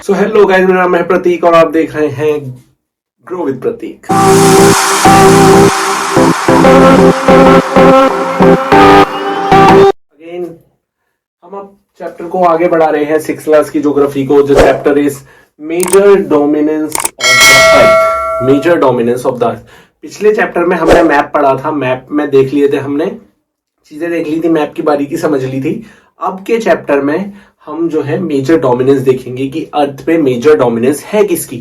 So hello guys, मेरा नाम है प्रतीक और आप देख रहे हैं ग्रो विद प्रतीक। अगेन हम अब चैप्टर को आगे बढ़ा रहे हैं 6th क्लास की ज्योग्राफी को, जो chapter is major dominance of the earth. Major dominance of the earth. पिछले चैप्टर में हमने मैप पढ़ा था, मैप में देख लिए थे, हमने चीजें देख ली थी, मैप की बारीकी समझ ली थी। अब के चैप्टर में हम जो है मेजर डोमिनेंस देखेंगे कि अर्थ पे मेजर डोमिनेंस है किसकी।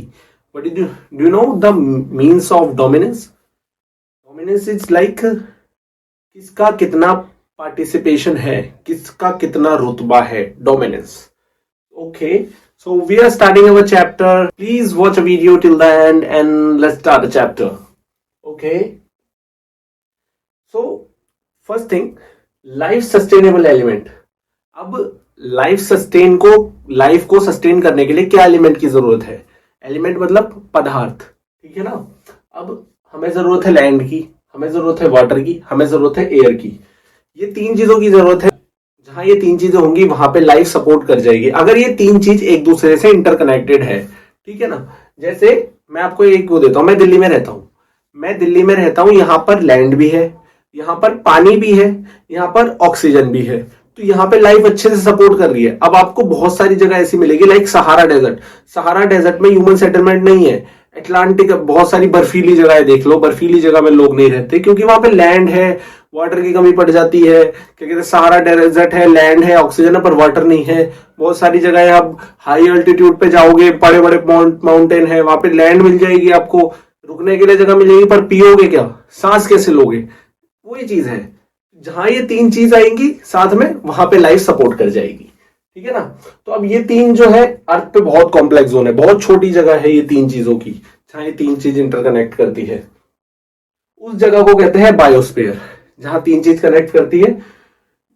But do you know the means of dominance? Dominance is like किसका कितना पार्टिसिपेशन है, किसका कितना रुतबा है, dominance. Okay, so we are starting our chapter. Please watch a video till the end and let's start the chapter. Okay, so first thing, life sustainable element. अब life को sustain करने के लिए क्या एलिमेंट की जरूरत है? एलिमेंट मतलब पदार्थ, ठीक है ना। अब हमें जरूरत है लैंड की, हमें जरूरत है वाटर की, हमें जरूरत है एयर की। ये तीन चीजों की जरूरत है। जहां ये तीन चीजें होंगी वहां पे लाइफ सपोर्ट कर जाएगी, अगर ये तीन चीज एक दूसरे से इंटरकनेक्टेड है, ठीक है ना। जैसे मैं आपको एक वो देता हूं, मैं दिल्ली में रहता हूं, यहां पर लैंड भी है, यहां पर पानी भी है, यहां पर ऑक्सीजन भी है, तो यहाँ पे लाइफ अच्छे से सपोर्ट कर रही है। अब आपको बहुत सारी जगह ऐसी मिलेगी, लाइक सहारा डेजर्ट में ह्यूमन सेटलमेंट नहीं है। अटलांटिक, बहुत सारी बर्फीली जगह देख लो, बर्फीली जगह में लोग नहीं रहते क्योंकि वहां पे लैंड है, वाटर की कमी पड़ जाती है। क्या कहते हैं, सहारा डेजर्ट है, लैंड है, ऑक्सीजन है, पर वाटर नहीं है। बहुत सारी जगह है, आप हाई अल्टीट्यूड पे जाओगे, बड़े बड़े माउंटेन है, वहां पे लैंड मिल जाएगी, आपको रुकने के लिए जगह मिलेगी, पर पियोगे क्या, सांस कैसे लोगे? वही चीज है, जहां ये तीन चीज आएंगी साथ में, वहां पे लाइफ सपोर्ट कर जाएगी, ठीक है ना। तो अब ये तीन जो है अर्थ पे बहुत कॉम्प्लेक्स जोन है, बहुत छोटी जगह है ये तीन चीजों की, जहां ये तीन चीज इंटरकनेक्ट करती है। उस जगह को कहते हैं बायोस्फीयर, जहां तीन चीज कनेक्ट करती है।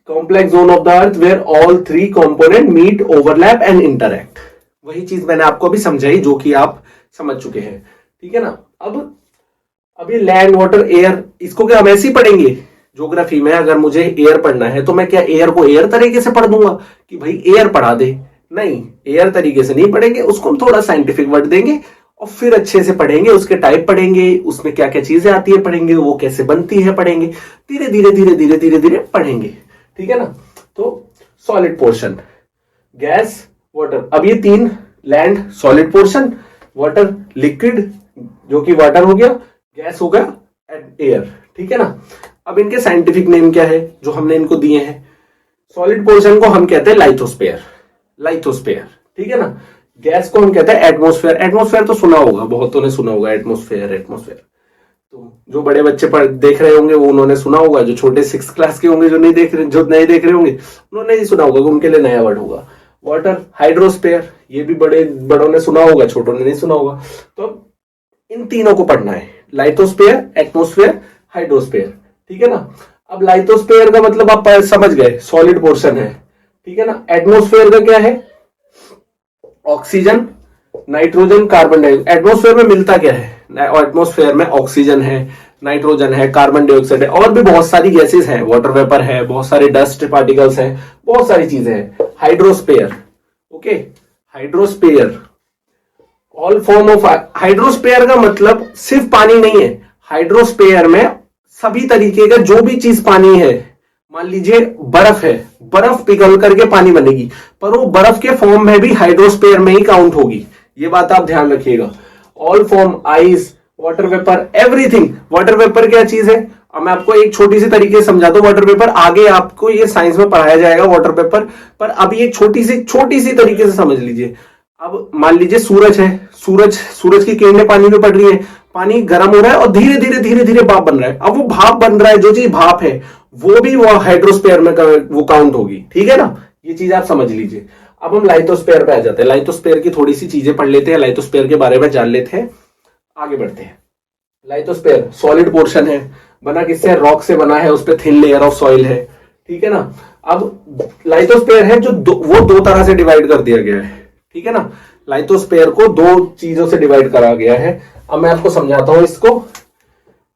Complex zone of the earth where all three component meet, overlap and interact. वही चीज मैंने आपको अभी समझाई, जो कि आप समझ चुके हैं, ठीक है ना। अब ये लैंड, वाटर, एयर, इसको क्या हम ऐसे ही पढ़ेंगे? ज्योग्राफी में अगर मुझे एयर पढ़ना है तो मैं क्या एयर को एयर तरीके से पढ़ दूंगा कि भाई एयर पढ़ा दे? नहीं, एयर तरीके से नहीं पढ़ेंगे, उसको हम थोड़ा साइंटिफिक वर्ड देंगे और फिर अच्छे से पढ़ेंगे, उसके टाइप पढ़ेंगे, उसमें क्या क्या चीजें आती है पढ़ेंगे, वो कैसे बनती है पढ़ेंगे, धीरे धीरे धीरे धीरे धीरे धीरे पढ़ेंगे, ठीक है ना। तो सॉलिड पोर्शन, गैस, वाटर। अब ये तीन, land solid portion, water liquid जो कि वाटर हो गया, गैस हो गया, एंड एयर, ठीक है ना। अब इनके साइंटिफिक नेम क्या है जो हमने इनको दिए हैं? सॉलिड पोर्शन को हम कहते हैं लाइथोस्फेयर, ठीक है ना। गैस को हम कहते हैं एटमॉस्फेयर तो सुना होगा, बहुतों ने सुना होगा, एटमॉस्फेयर। तो जो बड़े बच्चे देख रहे होंगे वो उन्होंने सुना होगा, जो छोटे 6th क्लास के होंगे, जो नहीं देख रहे होंगे उन्होंने नहीं सुना होगा, उनके लिए नया वर्ड होगा। वाटर, हाइड्रोस्फेयर, ये भी बड़ों ने सुना होगा, छोटों ने नहीं सुना होगा। तो इन तीनों को पढ़ना है, लाइथोस्फेयर, एटमॉस्फेयर, हाइड्रोस्फेयर, ठीक है ना। अब लाइथोस्फेयर का मतलब आप समझ गए, सॉलिड पोर्शन है, ठीक है ना। एटमॉस्फेयर का क्या है? Oxygen, nitrogen, carbon dioxide. Atmosphere में मिलता क्या है? एटमॉस्फेयर में ऑक्सीजन है, नाइट्रोजन है, कार्बन डाइऑक्साइड है, और भी बहुत सारी गैसेस हैं, वाटर वेपर है, बहुत सारे डस्ट पार्टिकल्स हैं, बहुत सारी चीजें हैं। Hydrosphere, okay, hydrosphere, all form of. Hydrosphere का मतलब सिर्फ पानी नहीं है, हाइड्रोस्फेयर में सभी तरीके का जो भी चीज पानी है, मान लीजिए बर्फ है, बर्फ पिघल करके पानी बनेगी, पर वो बर्फ के फॉर्म में भी हाइड्रोस्फेयर में ही काउंट होगी, ये बात आप ध्यान रखिएगा। All form, ice, water vapour, everything. Water vapour क्या चीज है? अब मैं आपको एक छोटी सी तरीके से समझाता हूं। वाटर वेपर आगे आपको ये साइंस में पढ़ाया जाएगा, वाटर वेपर, पर अभी एक छोटी सी तरीके से समझ लीजिए। अब मान लीजिए सूरज है, सूरज की किरणें पानी में पड़ रही है, पानी गर्म हो रहा है और धीरे धीरे धीरे धीरे भाप बन रहा है। अब वो भाप बन रहा है, जो चीज भाप है वो भी वो हाइड्रोस्फेयर में वो काउंट होगी, ठीक है ना। ये चीज आप समझ लीजिए। अब हम लाइथोस्फेयर पे आ जाते हैं। लाइथोस्फेयर की थोड़ी सी चीजें पढ़ लेते हैं, लाइथोस्फेयर के बारे में जान लेते हैं, आगे बढ़ते हैं। लाइथोस्फेयर सॉलिड पोर्शन है, बना किससे? रॉक से बना है, उस पर थिन लेयर ऑफ सॉइल है, ठीक है ना। अब लाइथोस्फेयर है जो वो दो तरह से डिवाइड कर दिया गया है, ठीक है ना। लाइथोस्फेयर को दो चीजों से डिवाइड करा गया है। अब मैं आपको समझाता हूं इसको।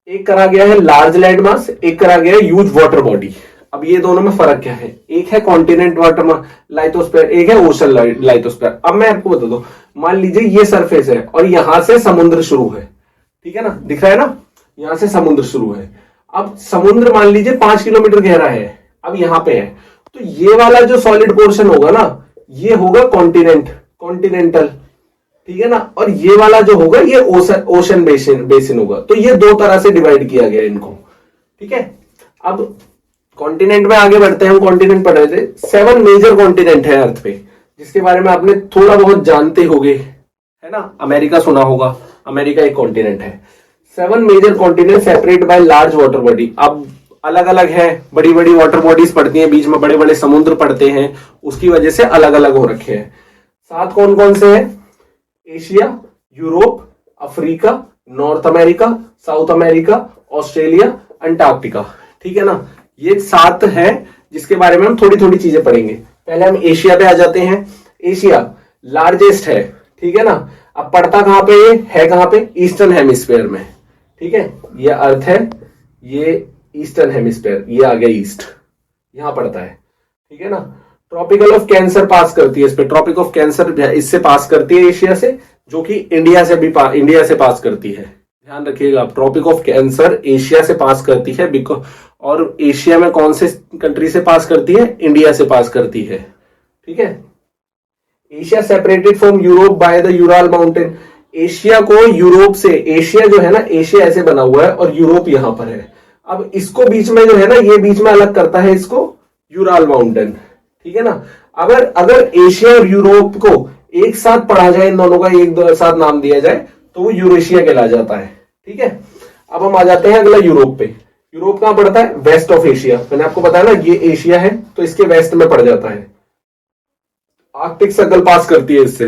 एक करा गया है लार्ज लैंड मास, एक करा गया है ह्यूज वाटर बॉडी। अब ये दोनों में फर्क क्या है, एक है कॉन्टिनेंट वाटर लाइथोस्फीयर, एक है ओशन लाइथोस्फीयर। अब मैं आपको बता दूं, मान लीजिए ये सरफेस है और यहां से समुद्र शुरू है, ठीक है ना, दिख रहा है ना, यहां से समुद्र शुरू है। अब समुद्र मान लीजिए 5 किलोमीटर गहरा है, अब यहां पे है, तो ये वाला जो सॉलिड पोर्शन होगा ना, ये होगा कॉन्टिनेंटल, ठीक है ना, और ये वाला जो होगा ये ओशन बेसिन होगा। तो ये दो तरह से डिवाइड किया गया इनको, ठीक है। अब कॉन्टिनेंट में आगे बढ़ते हैं, हम कॉन्टिनेंट पढ़ रहे थे। 7 मेजर कॉन्टिनेंट है अर्थ पे, जिसके बारे में आपने थोड़ा बहुत जानते होंगे, है ना। अमेरिका सुना होगा, अमेरिका एक कॉन्टिनेंट है। 7 major continent separate by large water body. अब अलग अलग है, बड़ी बड़ी वाटर बॉडीज पड़ती हैं, बीच में बड़े बड़े समुद्र पड़ते हैं, उसकी वजह से अलग अलग हो रखे हैं। 7 कौन कौन से हैं? Asia, Europe, Africa, north America, south America, Australia, Antarctica, ठीक है ना। ये 7 है जिसके बारे में हम थोड़ी थोड़ी चीजें पढ़ेंगे। पहले हम एशिया पे आ जाते हैं। एशिया लार्जेस्ट है, ठीक है ना। अब पड़ता कहां पे है, कहां पे? ईस्टर्न हेमिस्फीयर में, ठीक है। ये अर्थ है, ये ईस्टर्न हेमिस्फीयर, ये आ गया ईस्ट, यहां पड़ता है, ठीक है ना। ट्रॉपिकल ऑफ कैंसर पास करती है इस पे, ट्रॉपिक ऑफ कैंसर इससे पास करती है एशिया से, जो कि इंडिया से पास करती है। ध्यान रखिएगा, ट्रॉपिक ऑफ कैंसर एशिया से पास करती है, बिकॉज और एशिया में कौन से कंट्री से पास करती है? इंडिया से पास करती है, ठीक है। Asia separated from Europe by the Ural mountain. Asia को यूरोप से, एशिया जो है ना, एशिया ऐसे बना हुआ है और यूरोप यहां पर है। अब इसको बीच में जो है ना, ये बीच में अलग करता है इसको यूराल माउंटेन, ठीक है ना। अगर एशिया और यूरोप को एक साथ पढ़ा जाए, इन दोनों का एक साथ नाम दिया जाए, तो वो यूरेशिया कहला जाता है, ठीक है। अब हम आ जाते हैं अगला यूरोप पे। यूरोप कहां पड़ता है? West of Asia. मैंने आपको बताया ना, ये एशिया है तो इसके वेस्ट में पड़ जाता है। आर्कटिक सर्कल पास करती है इससे।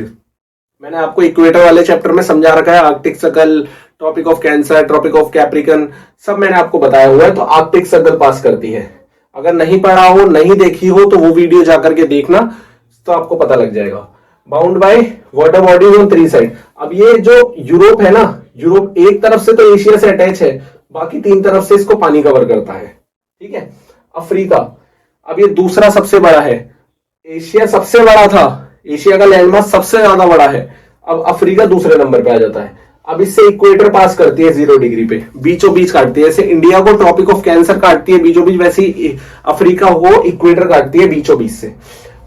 मैंने आपको इक्वेटर वाले चैप्टर में समझा रखा है, Arctic circle, tropic of Cancer, tropic of Capricorn, सब मैंने आपको बताया हुआ है। तो आर्कटिक सर्कल पास करती है। अगर नहीं पढ़ा हो, नहीं देखी हो, तो वो वीडियो जाकर के देखना, तो आपको पता लग जाएगा। Bound by water bodies on 3 side. अब ये जो यूरोप है ना, यूरोप एक तरफ से तो एशिया से अटैच है, बाकी 3 तरफ से इसको पानी कवर करता है, ठीक है। अफ्रीका, अब ये दूसरा सबसे बड़ा है। एशिया सबसे बड़ा था, एशिया का लैंडमास सबसे ज्यादा बड़ा है। अब अफ्रीका दूसरे नंबर पे आ जाता है। अब इससे इक्वेटर पास करती है 0 डिग्री पे, बीचों बीच काटती है। जैसे इंडिया को ट्रॉपिक ऑफ कैंसर काटती है बीचों बीच, वैसे ही अफ्रीका को इक्वेटर काटती है बीचों बीच से।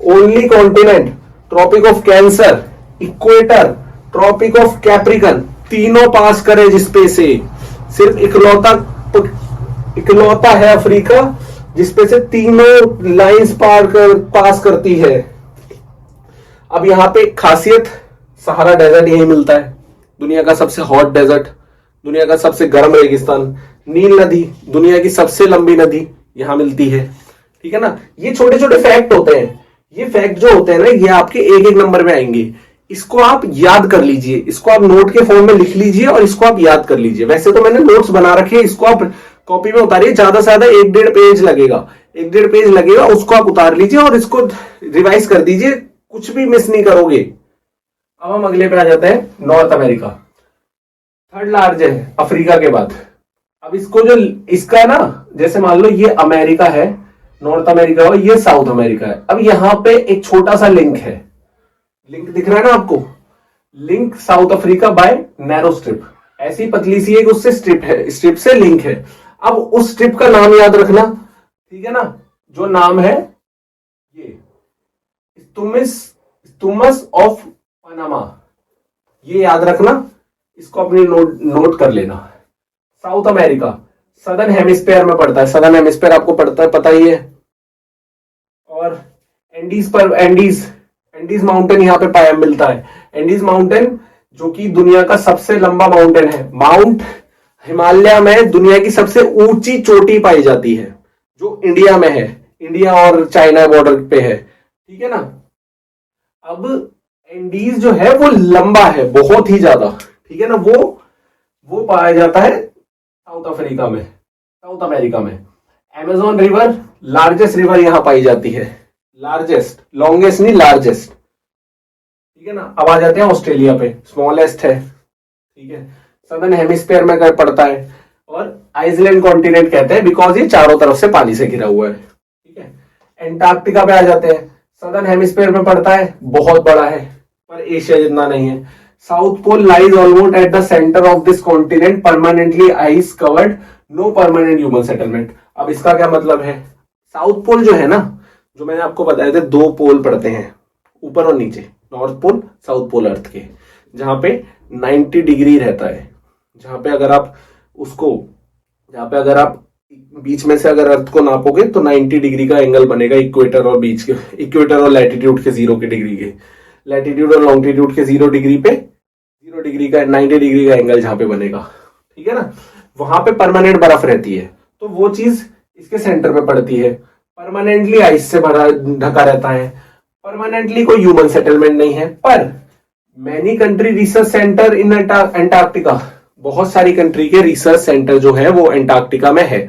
Only continent tropic of Cancer, equator, tropic of Capricorn, तीनों पास करे जिसपे से, सिर्फ इकलौता है अफ्रीका जिसपे से तीनों लाइंस पास करती है। अब यहां पे खासियत, सहारा डेजर्ट यही मिलता है, दुनिया का सबसे हॉट डेजर्ट, दुनिया का सबसे गर्म रेगिस्तान। नील नदी, दुनिया की सबसे लंबी नदी, यहां मिलती है, ठीक है ना। ये छोटे छोटे फैक्ट होते हैं। ये फैक्ट जो होते हैं ना, ये आपके एक एक नंबर में आएंगे। इसको आप याद कर लीजिए, इसको आप नोट के फॉर्म में लिख लीजिए और इसको आप याद कर लीजिए। वैसे तो मैंने नोट्स बना रखे हैं, इसको आप कॉपी में उतारिए, ज्यादा से ज्यादा 1-1.5 पेज लगेगा, 1-1.5 पेज लगेगा, उसको आप उतार लीजिए और इसको रिवाइज कर दीजिए, कुछ भी मिस नहीं करोगे। अब हम अगले पे आ जाते हैं। नॉर्थ अमेरिका 3rd लार्ज है अफ्रीका के बाद। अब इसको जो इसका ना, जैसे मान लो ये अमेरिका है, नॉर्थ अमेरिका हो, ये साउथ अमेरिका है। अब यहां पे एक छोटा सा लिंक है, लिंक दिख रहा है ना आपको, link South Africa by narrow strip. ऐसी पतली सी एक उससे स्ट्रिप है, स्ट्रिप से लिंक है। अब उस स्ट्रिप का नाम याद रखना, ठीक है ना, जो नाम है ये स्टुमस ऑफ पनामा, ये याद रखना, इसको अपने नोट कर लेना। साउथ अमेरिका सदर्न हेमिस्फीयर में पड़ता है, सदर्न हेमिस्फीयर आपको पड़ता है, पता ही है। और एंडीज माउंटेन यहाँ पे पाया मिलता है। एंडीज माउंटेन जो कि दुनिया का सबसे लंबा माउंटेन है। माउंट हिमालय में दुनिया की सबसे ऊंची चोटी पाई जाती है, जो इंडिया में है, इंडिया और चाइना बॉर्डर पे है, ठीक है ना। अब एंडीज जो है वो लंबा है बहुत ही ज्यादा, ठीक है ना, वो पाया जाता है साउथ अफ्रीका में, साउथ अमेरिका में। अमेजोन रिवर लार्जेस्ट रिवर यहां पाई जाती है, लार्जेस्ट, लॉन्गेस्ट नहीं, लार्जेस्ट, ठीक है ना। अब आ जाते हैं ऑस्ट्रेलिया पे, स्मॉलेस्ट है, ठीक है, सदर्न हेमिस्फीयर में पड़ता है। और आइसलैंड कॉन्टिनेंट कहते हैं बिकॉज ये चारों तरफ से पानी से घिरा हुआ है, एंटार्क्टिका पे आ जाते हैं, सदर्न हेमिस्फीयर में पड़ता है, बहुत बड़ा है पर एशिया जितना नहीं है। South Pole lies almost at the centre of this continent, permanently ice covered, no permanent human settlement. अब इसका क्या मतलब है, साउथ पोल जो है ना, जो मैंने आपको बताया था 2 पोल पड़ते हैं ऊपर और नीचे, नॉर्थ पोल साउथ पोल अर्थ के, जहां पे 90 डिग्री रहता है, जहां पे अगर आप बीच में से अगर अर्थ को नापोगे तो 90 डिग्री का एंगल बनेगा इक्वेटर और लैटिट्यूड के 0 के डिग्री के, लैटिट्यूड और लॉन्गिट्यूड के 0 डिग्री पे 0 डिग्री का 90 डिग्री का एंगल जहां पे बनेगा, ठीक है ना, वहां पे परमानेंट बर्फ रहती है। तो वो चीज इसके सेंटर पे पड़ती है, परमानेंटली आइस से भरा ढका रहता है, परमानेंटली कोई ह्यूमन सेटलमेंट नहीं है। पर मैनी कंट्री रिसर्च सेंटर इन एंटार्क्टिका, बहुत सारी कंट्री के रिसर्च सेंटर जो है वो एंटार्क्टिका में है।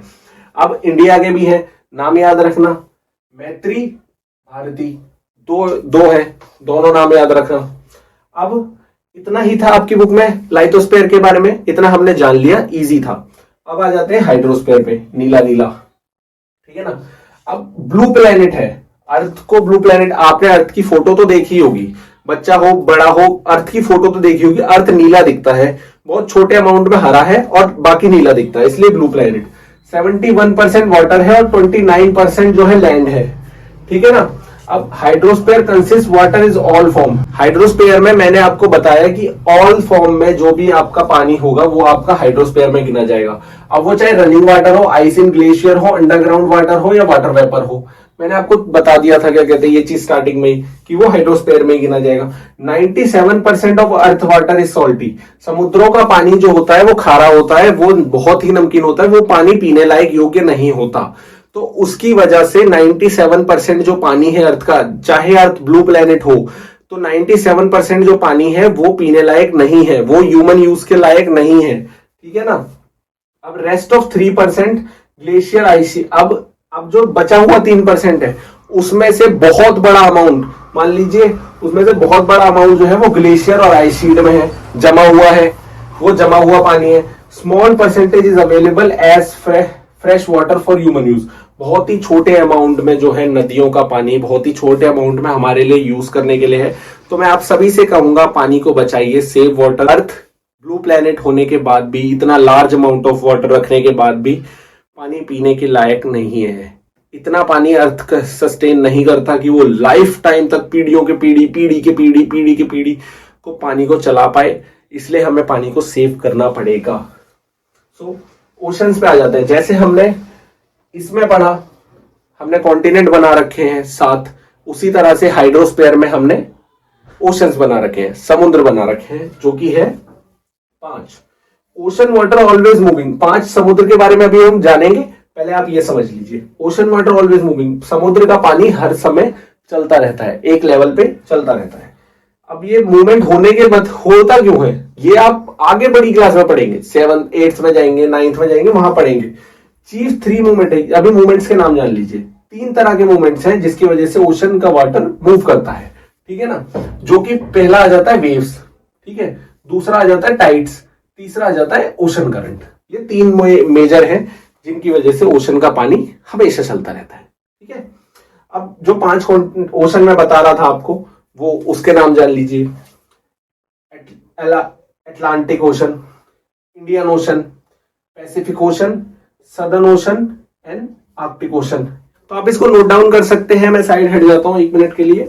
अब इंडिया के भी है, नाम याद रखना, मैत्री, भारती, दो है, दोनों नाम याद रखना। अब इतना ही था आपकी बुक में लाइथोस्फीयर के बारे में, इतना हमने जान लिया, इजी था। अब आ जाते हैं हाइड्रोस्फीयर पे, नीला नीला, ठीक है ना। अब ब्लू प्लेनेट है, अर्थ को ब्लू प्लेनेट, आपने अर्थ की फोटो तो देखी होगी, बच्चा हो बड़ा हो अर्थ की फोटो तो देखी होगी। अर्थ नीला दिखता है, बहुत छोटे अमाउंट में हरा है और बाकी नीला दिखता है, इसलिए ब्लू प्लेनेट। 71% वाटर है और 29% जो है लैंड है, ठीक है ना। अब hydrosphere consist water is all form, hydrosphere में मैंने आपको बताया कि ऑल फॉर्म में जो भी आपका पानी होगा वो आपका हाइड्रोस्फीयर में गिना जाएगा। अब वो चाहे रनिंग वाटर हो, आइस इन ग्लेशियर हो, अंडरग्राउंड वाटर हो या वाटर वेपर हो, मैंने आपको बता दिया था क्या कहते हैं ये चीज स्टार्टिंग में ही कि वो हाइड्रोस्फीयर में ही गिना जाएगा। 97% of earth water is salty, समुद्रों का पानी जो होता है वो खारा होता है, वो बहुत ही नमकीन होता है, वो पानी पीने लायक योग्य नहीं होता। तो उसकी वजह से 97% जो पानी है अर्थ का, चाहे अर्थ ब्लू प्लेनेट हो, तो 97% जो पानी है वो पीने लायक नहीं है, वो ह्यूमन यूज के लायक नहीं है, ठीक है ना। अब रेस्ट ऑफ 3% ग्लेशियर आइसी, अब जो बचा हुआ 3% है उसमें से बहुत बड़ा अमाउंट, मान लीजिए उसमें से बहुत बड़ा अमाउंट जो है वो ग्लेशियर और आइस शीट में है, जमा हुआ है, वो जमा हुआ पानी है। Small percentage is available as fresh water for human use, बहुत ही छोटे अमाउंट में जो है नदियों का पानी बहुत ही छोटे अमाउंट में हमारे लिए यूज करने के लिए है। तो मैं आप सभी से कहूंगा पानी को बचाइए, सेव वाटर। अर्थ ब्लू प्लेनेट होने के बाद भी, इतना लार्ज अमाउंट ऑफ वाटर रखने के बाद भी पानी पीने के लायक नहीं है। इतना पानी अर्थ सस्टेन नहीं करता कि वो लाइफ टाइम तक पीढ़ियों के पीढ़ी को पानी को चला पाए, इसलिए हमें पानी को सेव करना पड़ेगा। सो ओशंस पे आ जाते हैं। जैसे हमने इसमें पढ़ा, हमने कॉन्टिनेंट बना रखे हैं 7, उसी तरह से हाइड्रोस्फीयर में हमने ओशंस बना रखे हैं, समुद्र बना रखे हैं, जो कि है 5। ओशन वाटर ऑलवेज मूविंग, 5 समुद्र के बारे में अभी हम जानेंगे, पहले आप ये समझ लीजिए। ओशन वाटर ऑलवेज मूविंग, समुद्र का पानी हर समय चलता रहता है, एक लेवल पे चलता रहता है। अब ये मूवमेंट होने के बाद होता क्यों है, ये आप आगे बड़ी क्लास में पढ़ेंगे, 7th 8th में जाएंगे, 9th में जाएंगे, वहां पढ़ेंगे। चीफ 3 मूवमेंट है, अभी मूवमेंट्स के नाम जान लीजिए। 3 तरह के मूवमेंट्स हैं जिसकी वजह से ओशन का वाटर मूव करता है, ठीक है ना। जो कि पहला आ जाता है वेव्स, ठीक है, दूसरा आ जाता है टाइड्स, तीसरा आ जाता है ओशन करंट। ये 3 मेजर हैं जिनकी वजह से ओशन का पानी हमेशा चलता रहता है, ठीक है। अब जो 5 ओशन में बता रहा था आपको, वो उसके नाम जान लीजिए। Atlantic ocean, Indian ocean, Pacific ocean, southern ocean and Arctic ocean. तो आप इसको नोट डाउन कर सकते हैं। मैं साइड हट जाता हूं 1 मिनट के लिए।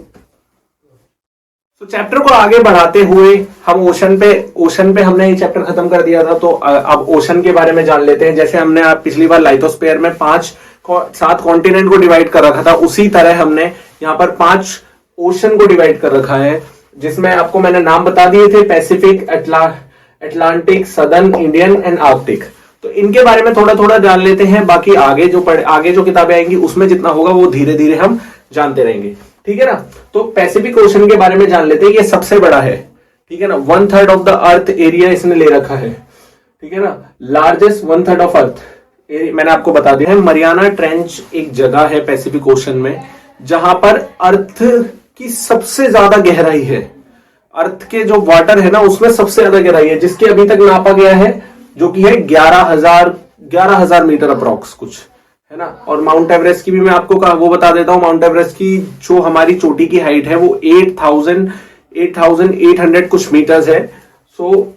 तो चैप्टर को आगे बढ़ाते हुए हम ओशन पे हमने ये चैप्टर खत्म कर दिया था, तो अब ओशन के बारे में जान लेते हैं। जैसे हमने आप पिछली बार लाइथोस्फीयर में 7 कॉन्टिनेंट को डिवाइड कर रखा था, उसी तरह हमने यहाँ पर 5 ओशन को डिवाइड कर रखा है, जिसमें आपको मैंने नाम बता दिए थे, Pacific, Atlantic, southern, Indian and Arctic. तो इनके बारे में थोड़ा थोड़ा जान लेते हैं, बाकी आगे जो किताबें आएंगी उसमें जितना होगा वो धीरे धीरे हम जानते रहेंगे, ठीक है ना। तो पैसिफिक ओशन के बारे में जान लेते हैं, ये सबसे बड़ा है, ठीक है ना। 1/3 ऑफ द अर्थ एरिया इसने ले रखा है, ठीक है ना। लार्जेस्ट 1/3 ऑफ अर्थ मैंने आपको बता दिया है। मरियाना ट्रेंच एक जगह है पैसिफिक ओशन में, जहां पर अर्थ की सबसे ज्यादा गहराई है। अर्थ के जो वाटर है ना उसमें सबसे ज्यादा गहराई है, जिसके अभी तक नापा गया है, जो कि है 11,000 मीटर अप्रॉक्स कुछ है ना। और माउंट एवरेस्ट की भी मैं आपको वो बता देता हूँ। माउंट एवरेस्ट की जो हमारी चोटी की हाइट है वो 8,800 कुछ मीटर्स है। सो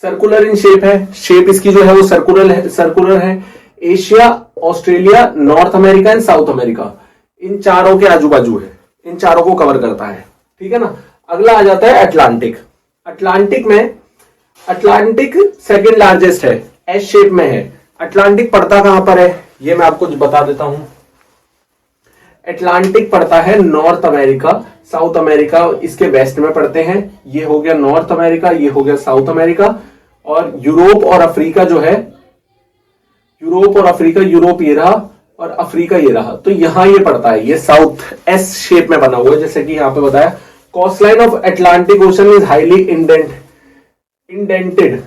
सर्कुलर इन शेप है, शेप इसकी जो है वो सर्कुलर है। Asia, Australia, North America and South America, इन चारों के आजू बाजू है, इन चारों को कवर करता है, ठीक है ना। अगला आ जाता है अटलांटिक। अटलांटिक सेकंड लार्जेस्ट है, एस शेप में है। अटलांटिक पड़ता कहां पर है ये मैं आपको बता देता हूं। अटलांटिक पड़ता है नॉर्थ अमेरिका, साउथ अमेरिका इसके वेस्ट में पड़ते हैं। ये हो गया नॉर्थ अमेरिका, ये हो गया साउथ अमेरिका। और यूरोप और अफ्रीका जो है, यूरोप ये रहा और अफ्रीका ये रहा। तो यहां ये पड़ता है, ये साउथ एस शेप में बना हुआ है, जैसे कि यहां पे बताया। Coastline of Atlantic ocean is highly indented.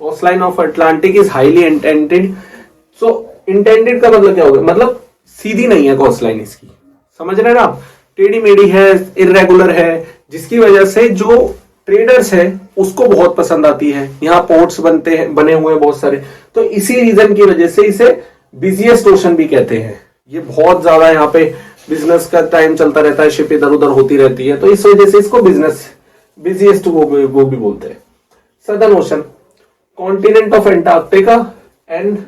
Coastline of Atlantic is highly indented. So indented का मतलब क्या होगा, मतलब सीधी नहीं है कोस्टलाइन इसकी, समझ रहे हैं ना आप। टेढ़ी मेढ़ी है, इरेगुलर है, जिसकी वजह से जो ट्रेडर्स है उसको बहुत पसंद आती है। यहाँ पोर्ट्स बने हुए हैं बहुत सारे। तो इसी रीजन की वजह से इसे बिजिएस्ट ओशन भी कहते हैं। ये बहुत ज्यादा यहाँ पे बिजनेस का टाइम चलता रहता है, शिप इधर उधर होती रहती है, तो इस वजह से इसको बिजिएस्ट वो भी बोलते हैं। Southern ocean, continent of Antarctica and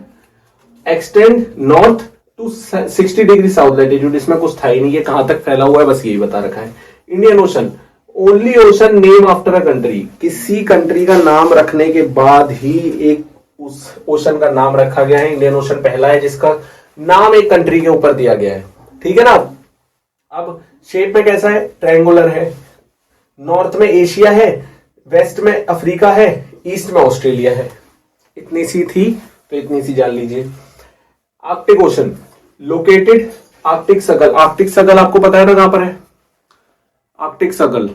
extend north to 60 degree south latitude. इसमें कुछ था ही नहीं, ये कहां तक फैला हुआ है बस यही बता रखा है। Indian ocean, only ocean name after a country. किसी कंट्री का नाम रखने के बाद ही एक उस ओशन का नाम रखा गया है। इंडियन ओशन पहला है जिसका नाम एक कंट्री के ऊपर दिया गया है, ठीक है ना। अब शेप में कैसा है, ट्रायंगुलर है। नॉर्थ में एशिया है, वेस्ट में अफ्रीका है, ईस्ट में ऑस्ट्रेलिया है। इतनी सी थी तो इतनी सी जान लीजिए। Arctic ocean located Arctic circle आपको पता है ना कहां पर है। आर्कटिक सर्कल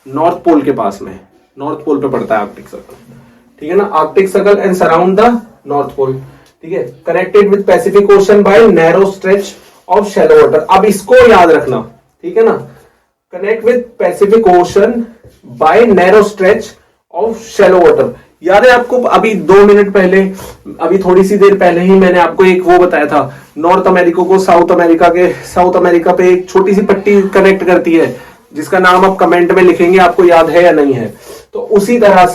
नॉर्थ पोल के पास में, नॉर्थ पोल पे पड़ता है आर्कटिक सर्कल, ठीक है ना। Arctic circle and surround the north pole, ठीक है। Connected with Pacific ocean by narrow stretch of shallow water. अब इसको याद रखना, ठीक है ना। Connect with Pacific ocean by narrow stretch of shallow water. याद है आपको, अभी 2 मिनट पहले, अभी थोड़ी सी देर पहले ही मैंने आपको एक वो बताया था, नॉर्थ अमेरिका को साउथ अमेरिका पे एक छोटी सी पट्टी कनेक्ट करती है, जिसका नाम आप कमेंट में लिखेंगे, आपको याद है या नहीं है। तो उसी तरह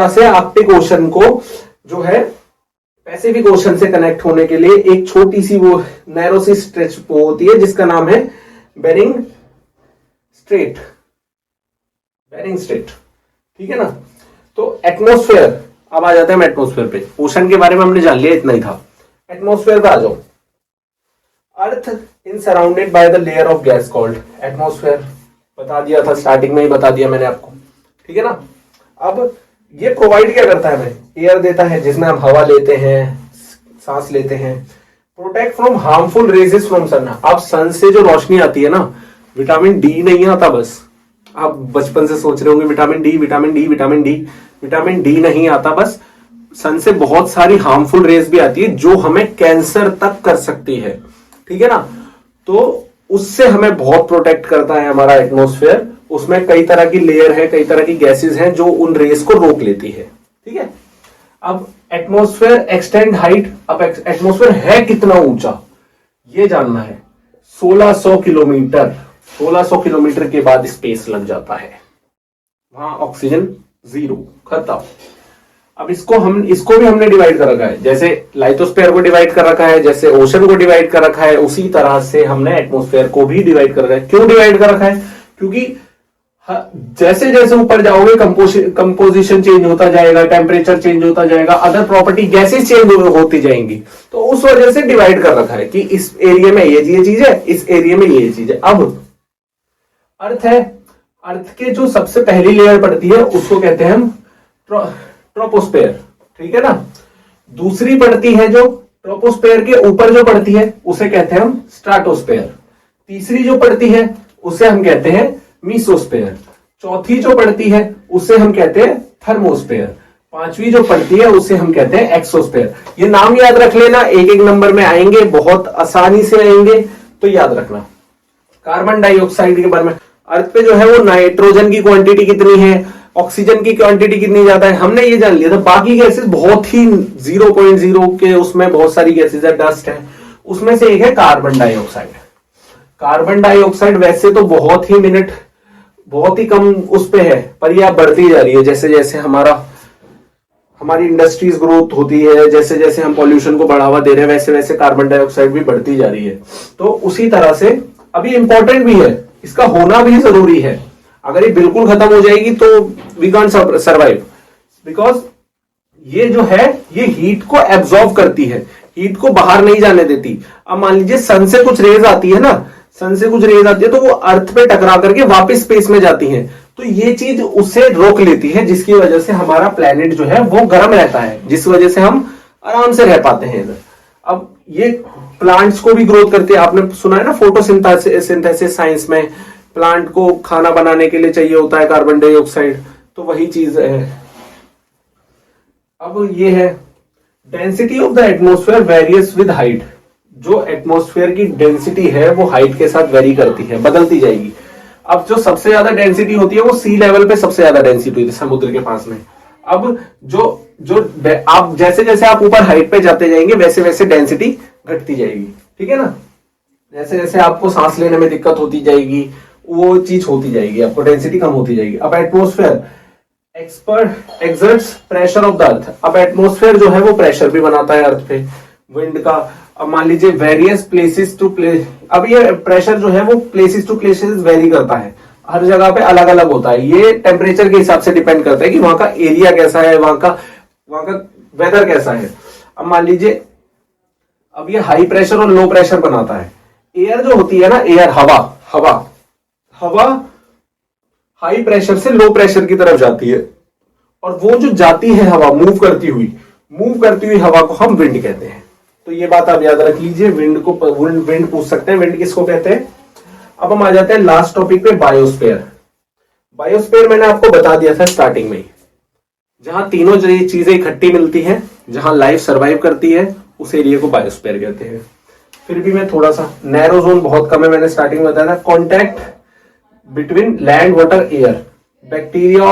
से आर्कटिक ओशन को जो है पैसिफिक ओशन से कनेक्ट होने के लिए एक छोटी सी वो नैरो सी स्ट्रेच होती है, जिसका नाम है बेरिंग स्ट्रेट, ठीक है ना। तो एटमॉस्फेयर, अब आ जाते हैं एटमॉस्फेयर पे। ओशन के बारे में हमने जान लिया, इतना ही था। एटमॉस्फेयर पे आ जाओ। Earth in surrounded by the layer of gas called atmosphere. बता दिया था, स्टार्टिंग में ही बता दिया मैंने आपको, ठीक है ना। अब ये प्रोवाइड क्या करता है हमें, एयर देता है जिसमें हम हवा लेते हैं, सांस लेते हैं। Protect from harmful rays from sun. अब सन से जो रोशनी आती है ना, विटामिन डी नहीं आता बस। आप बचपन से सोच रहे होंगे विटामिन डी नहीं आता बस। सन से बहुत सारी हार्मफुल रेज भी आती है जो हमें कैंसर तक कर सकती है, ठीक है ना। तो उससे हमें बहुत प्रोटेक्ट करता है हमारा एटमॉस्फेयर। उसमें कई तरह की लेयर है, कई तरह की गैसेस हैं जो उन रेस को रोक लेती है, ठीक है। अब एटमॉस्फेयर एक्सटेंड हाइट, अब एटमॉस्फेयर है कितना ऊंचा ये जानना है। 1600 किलोमीटर। 1600 किलोमीटर के बाद स्पेस लग जाता है, वहां ऑक्सीजन जीरो, खत्म। अब इसको भी हमने डिवाइड कर रखा है, जैसे लाइथोस्फीयर को डिवाइड कर रखा है, जैसे ओशन को डिवाइड कर रखा है, उसी तरह से हमने एटमॉस्फेयर को भी डिवाइड कर रखा है। क्यों डिवाइड कर रखा है, क्योंकि जैसे जैसे ऊपर जाओगे कंपोजिशन चेंज होता जाएगा, टेम्परेचर चेंज होता जाएगा, अदर प्रॉपर्टी गैसेस चेंज होती जाएंगी। तो उस वजह से डिवाइड कर रखा है कि इस एरिया में ये चीज है, इस एरिया में ये चीज है। अब अर्थ है, अर्थ के जो सबसे पहली लेयर पड़ती है उसको कहते हैं हम ट्रोपोस्फेयर, ठीक है ना। दूसरी पड़ती है जो ट्रोपोस्फेयर के ऊपर जो पड़ती है उसे कहते हैं हम स्ट्राटोस्फेयर। तीसरी जो पड़ती है उसे हम कहते हैं मीसोस्फेयर। चौथी जो पड़ती है उसे हम कहते हैं थर्मोस्फेयर। पांचवी जो पड़ती है उसे हम कहते हैं एक्सोस्फेयर। ये नाम याद रख लेना, एक एक नंबर में आएंगे, बहुत आसानी से आएंगे, तो याद रखना। कार्बन डाइऑक्साइड के बारे में, अर्थ पे जो है वो नाइट्रोजन की क्वांटिटी कितनी है, ऑक्सीजन की क्वांटिटी कितनी ज्यादा है, हमने ये जान लिया था। बाकी गैसेस बहुत ही 0.0 के, उसमें बहुत सारी गैसेस है, डस्ट है, उसमें से एक है कार्बन डाइऑक्साइड। कार्बन डाइऑक्साइड वैसे तो बहुत ही कम उस पे है, पर यह बढ़ती जा रही है जैसे जैसे हमारी इंडस्ट्रीज ग्रोथ होती है, जैसे जैसे हम पॉल्यूशन को बढ़ावा दे रहे हैं, वैसे वैसे कार्बन डाइऑक्साइड भी बढ़ती जा रही है। तो उसी तरह से अभी इंपॉर्टेंट भी है, इसका होना भी जरूरी है। अगर ये बिल्कुल खत्म हो जाएगी तो वी कांट सर्वाइव, बिकॉज ये जो है ये हीट को एब्जॉर्ब करती है, हीट को बाहर नहीं जाने देती। अब मान लीजिए सन से कुछ रेज आती है ना, सन से कुछ रेज आती है तो वो अर्थ पे टकरा करके वापस स्पेस में जाती हैं, तो ये चीज उससे रोक लेती है, जिसकी वजह से हमारा प्लेनेट जो है वो गर्म रहता है, जिस वजह से हम आराम से रह पाते हैं इधर। अब ये प्लांट्स को भी ग्रोथ करती है, आपने सुना है ना फोटोसिंथेसिस साइंस में, प्लांट को खाना बनाने के लिए चाहिए होता है कार्बन डाइऑक्साइड, तो वही चीज है। अब ये है density of the atmosphere various with height. जो एटमॉस्फेयर की डेंसिटी है वो हाइट के साथ वेरी करती है, बदलती जाएगी। अब जो सबसे ज्यादा डेंसिटी होती है वो सी लेवल पे सबसे ज्यादा डेंसिटी होती है, समुद्र के पास में। अब जो आप जैसे जैसे आप ऊपर हाइट पे जाते जाएंगे वैसे वैसे डेंसिटी घटती जाएगी, ठीक है ना। जैसे जैसे आपको सांस लेने में दिक्कत होती जाएगी वो चीज होती जाएगी, आपको डेंसिटी कम होती जाएगी। अब atmosphere exerts pressure of the अर्थ। अब एटमॉस्फेयर जो है वो प्रेशर भी बनाता है अर्थ पे, विंड का। अब मान लीजिए वेरियस प्लेसेस टू प्लेस, अब ये प्रेशर जो है वो प्लेसेस टू प्लेसेस वेरी करता है, हर जगह पे अलग अलग होता है। ये टेम्परेचर के हिसाब से डिपेंड करता है कि वहां का एरिया कैसा है, वहां का वेदर कैसा है। अब मान लीजिए अब ये हाई प्रेशर और लो प्रेशर बनाता है। एयर जो होती है ना, एयर हवा हाई प्रेशर से लो प्रेशर की तरफ जाती है, और वो जो जाती है हवा मूव करती हुई हवा को हम विंड कहते हैं। तो ये बात आप याद रख लीजिए। विंड पूछ सकते हैं, विंड किसको कहते हैं। अब हम आ जाते हैं लास्ट टॉपिक पे, बायोस्फीयर। बायोस्फीयर मैंने आपको बता दिया था स्टार्टिंग में ही, जहां तीनों चीजें इकट्ठी मिलती हैं, जहां लाइफ सर्वाइव करती है, उस एरिया को बायोस्फीयर कहते हैं। फिर भी मैं थोड़ा सा, नैरो जोन बहुत कम है, मैंने स्टार्टिंग में बताया था। Contact between land water air, bacteria.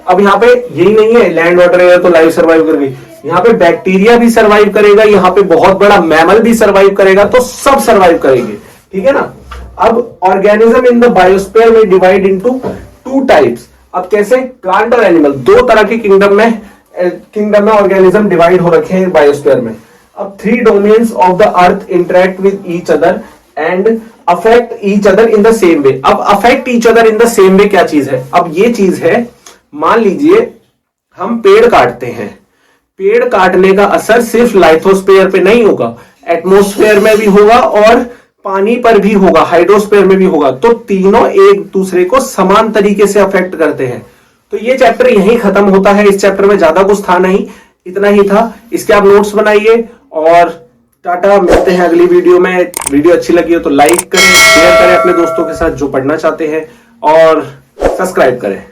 अब यहाँ पे यही नहीं है लैंड वाटर एयर तो लाइफ सर्वाइव कर गई, यहाँ पे बैक्टीरिया भी सर्वाइव करेगा, यहाँ पे बहुत बड़ा मैमल भी सर्वाइव करेगा, तो सब सर्वाइव करेंगे, ठीक है ना। अब ऑर्गेनिज्म इन द बायोस्फीयर में डिवाइड इनटू 2 टाइप्स। अब कैसे, प्लांट और एनिमल, 2 तरह के किंगडम में ऑर्गेनिज्म डिवाइड हो रखे हैं बायोस्फीयर में। अब 3 domains of the earth interact with each other and affect each other in the same way. अब affect each other in the same way क्या चीज है। अब ये चीज है, मान लीजिए हम पेड़ काटते हैं, पेड़ काटने का असर सिर्फ लाइथोस्फीयर पे नहीं होगा, एटमॉस्फेयर में भी होगा और पानी पर भी होगा, हाइड्रोस्फीयर में भी होगा। तो तीनों एक दूसरे को समान तरीके से अफेक्ट करते हैं। तो ये चैप्टर यहीं खत्म होता है। इस चैप्टर में ज्यादा कुछ था नहीं, इतना ही था। इसके आप नोट्स बनाइए और टाटा, मिलते हैं अगली वीडियो में। वीडियो अच्छी लगी हो तो लाइक करें, शेयर करें अपने दोस्तों के साथ जो पढ़ना चाहते हैं, और सब्सक्राइब करें।